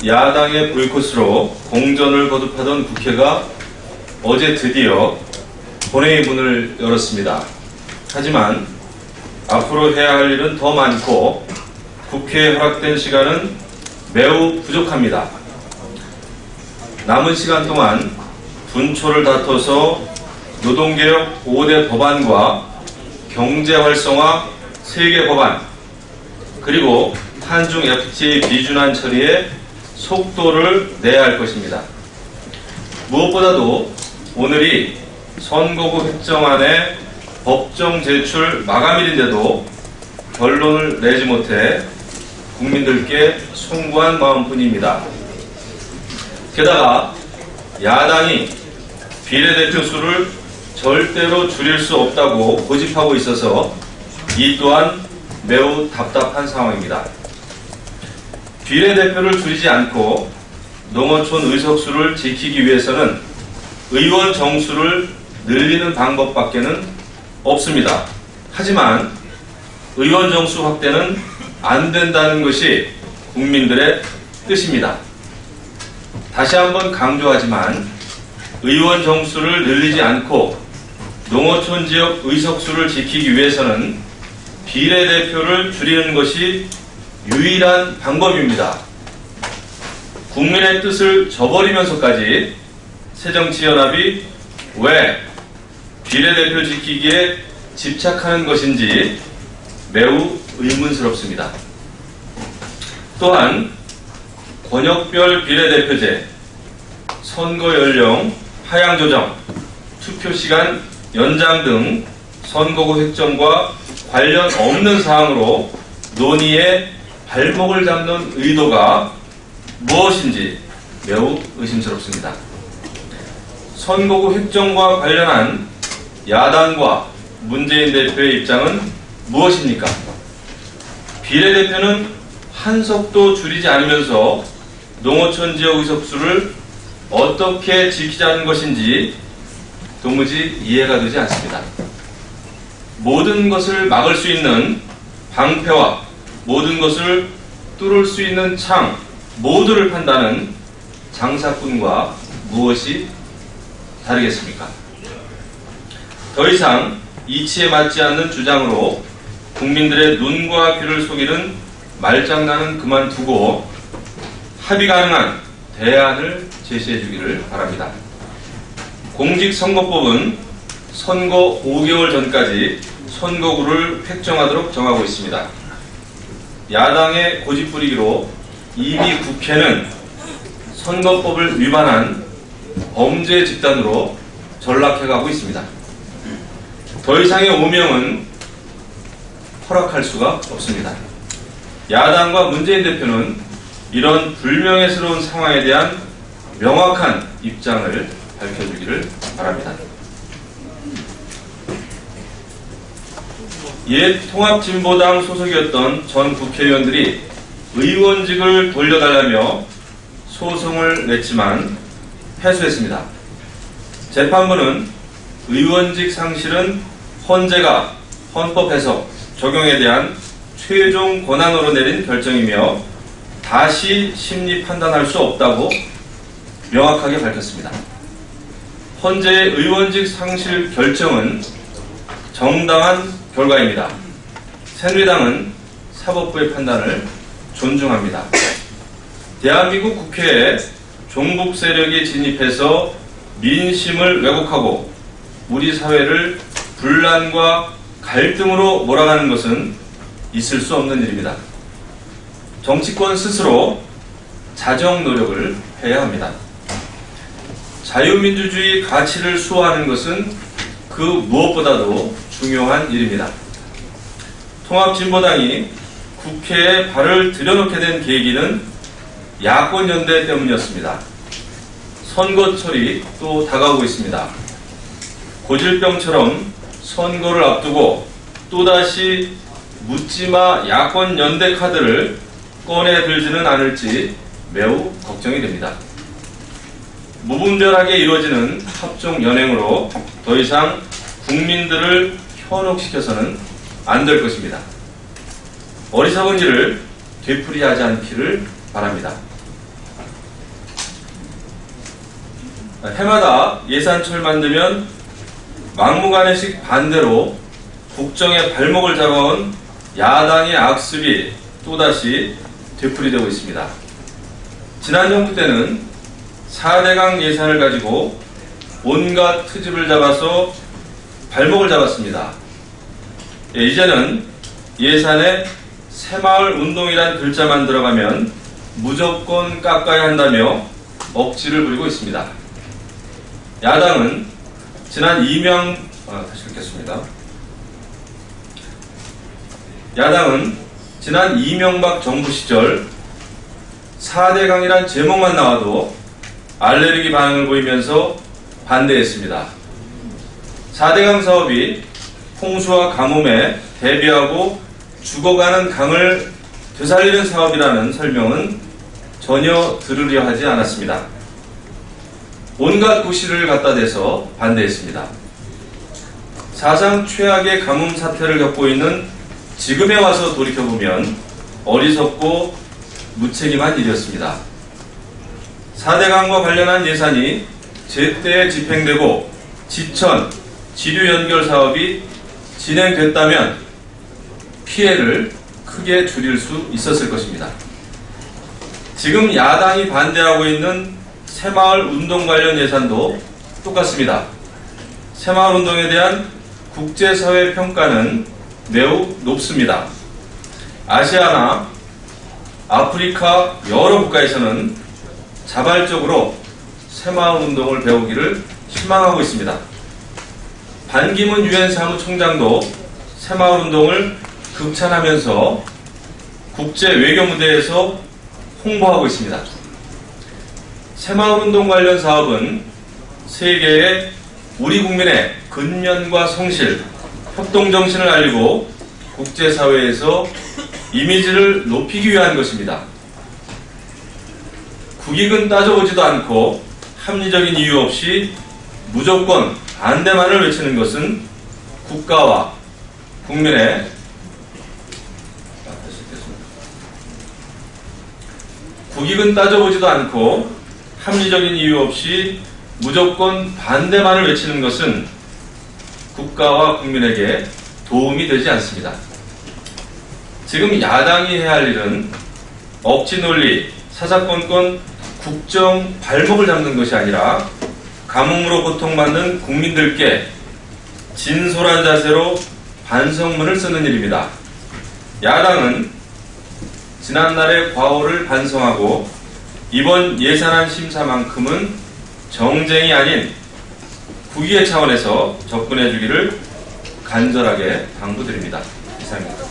야당의 보이콧으로 공전을 거듭하던 국회가 어제 드디어 본회의 문을 열었습니다. 하지만 앞으로 해야 할 일은 더 많고 국회에 허락된 시간은 매우 부족합니다. 남은 시간 동안 분초를 다퉈서 노동개혁 5대 법안과 경제활성화 3개 법안, 그리고 한중 FTA 비준안 처리에 속도를 내야 할 것입니다. 무엇보다도 오늘이 선거구 획정안의 법정 제출 마감일인데도 결론을 내지 못해 국민들께 송구한 마음뿐입니다. 게다가 야당이 비례대표 수를 절대로 줄일 수 없다고 고집하고 있어서 이 또한 매우 답답한 상황입니다. 비례대표를 줄이지 않고 농어촌 의석수를 지키기 위해서는 의원 정수를 늘리는 방법밖에는 없습니다. 하지만 의원 정수 확대는 안 된다는 것이 국민들의 뜻입니다. 다시 한번 강조하지만 의원 정수를 늘리지 않고 농어촌 지역 의석수를 지키기 위해서는 비례대표를 줄이는 것이 유일한 방법입니다. 국민의 뜻을 저버리면서까지 새정치연합이 왜 비례대표 지키기에 집착하는 것인지 매우 의문스럽습니다. 또한 권역별 비례대표제, 선거연령 하향 조정, 투표시간 연장 등 선거구 획정과 관련 없는 사항으로 논의에 발목을 잡는 의도가 무엇인지 매우 의심스럽습니다. 선거구 획정과 관련한 야당과 문재인 대표의 입장은 무엇입니까? 비례대표는 한 석도 줄이지 않으면서 농어촌 지역 의석수를 어떻게 지키자는 것인지 도무지 이해가 되지 않습니다. 모든 것을 막을 수 있는 방패와 모든 것을 뚫을 수 있는 창 모두를 판다는 장사꾼과 무엇이 다르겠습니까? 더 이상 이치에 맞지 않는 주장으로 국민들의 눈과 귀를 속이는 말장난은 그만두고 합의 가능한 대안을 제시해 주기를 바랍니다. 공직선거법은 선거 5개월 전까지 선거구를 획정하도록 정하고 있습니다. 야당의 고집부리기로 이미 국회는 선거법을 위반한 범죄 집단으로 전락해가고 있습니다. 더 이상의 오명은 허락할 수가 없습니다. 야당과 문재인 대표는 이런 불명예스러운 상황에 대한 명확한 입장을 밝혀주기를 바랍니다. 옛 통합진보당 소속이었던 전 국회의원들이 의원직을 돌려달라며 소송을 냈지만 패소했습니다. 재판부는 의원직 상실은 헌재가 헌법 해석 적용에 대한 최종 권한으로 내린 결정이며 다시 심리 판단할 수 없다고 명확하게 밝혔습니다. 헌재의 의원직 상실 결정은 정당한 결과입니다. 새누리당은 사법부의 판단을 존중합니다. 대한민국 국회에 종북 세력이 진입해서 민심을 왜곡하고 우리 사회를 분란과 갈등으로 몰아가는 것은 있을 수 없는 일입니다. 정치권 스스로 자정 노력을 해야 합니다. 자유민주주의 가치를 수호하는 것은 그 무엇보다도 중요한 일입니다. 통합진보당이 국회에 발을 들여놓게 된 계기는 야권연대 때문이었습니다. 선거철이 또 다가오고 있습니다. 고질병처럼 선거를 앞두고 또다시 묻지마 야권연대 카드를 꺼내 들지는 않을지 매우 걱정이 됩니다. 무분별하게 이루어지는 합종연행으로 더 이상 국민들을 현혹시켜서는 안 될 것입니다. 어리석은 일을 되풀이하지 않기를 바랍니다. 해마다 예산철 만들면 막무가내식 반대로 국정에 발목을 잡아온 야당의 악습이 또다시 되풀이되고 있습니다. 지난 정부 때는 4대강 예산을 가지고 온갖 트집을 잡아서 발목을 잡았습니다. 이제는 예산에 새마을 운동이란 글자만 들어가면 무조건 깎아야 한다며 억지를 부리고 있습니다. 야당은 지난 이명박 정부 시절 4대강이란 제목만 나와도 알레르기 반응을 보이면서 반대했습니다. 4대강 사업이 홍수와 가뭄에 대비하고 죽어가는 강을 되살리는 사업이라는 설명은 전혀 들으려 하지 않았습니다. 온갖 구실을 갖다 대서 반대했습니다. 사상 최악의 가뭄 사태를 겪고 있는 지금에 와서 돌이켜보면 어리석고 무책임한 일이었습니다. 4대강과 관련한 예산이 제때에 집행되고 지천, 지류 연결 사업이 진행됐다면 피해를 크게 줄일 수 있었을 것입니다. 지금 야당이 반대하고 있는 새마을 운동 관련 예산도 똑같습니다. 새마을 운동에 대한 국제사회 평가는 매우 높습니다. 아시아나 아프리카 여러 국가에서는 자발적으로 새마을 운동을 배우기를 희망하고 있습니다. 반기문 유엔 사무총장도 새마을 운동을 극찬하면서 국제 외교 무대에서 홍보하고 있습니다. 새마을 운동 관련 사업은 세계에 우리 국민의 근면과 성실, 협동 정신을 알리고 국제사회에서 이미지를 높이기 위한 것입니다. 국익은 따져보지도 않고 합리적인 이유 없이 무조건 반대만을 외치는 것은 국가와 국민의 국익은 따져보지도 않고 합리적인 이유 없이 무조건 반대만을 외치는 것은 국가와 국민에게 도움이 되지 않습니다. 지금 야당이 해야 할 일은 억지 논리, 사사건건 국정 발목을 잡는 것이 아니라 가뭄으로 고통받는 국민들께 진솔한 자세로 반성문을 쓰는 일입니다. 야당은 지난날의 과오를 반성하고 이번 예산안 심사만큼은 정쟁이 아닌 국익의 차원에서 접근해 주기를 간절하게 당부드립니다. 이상입니다.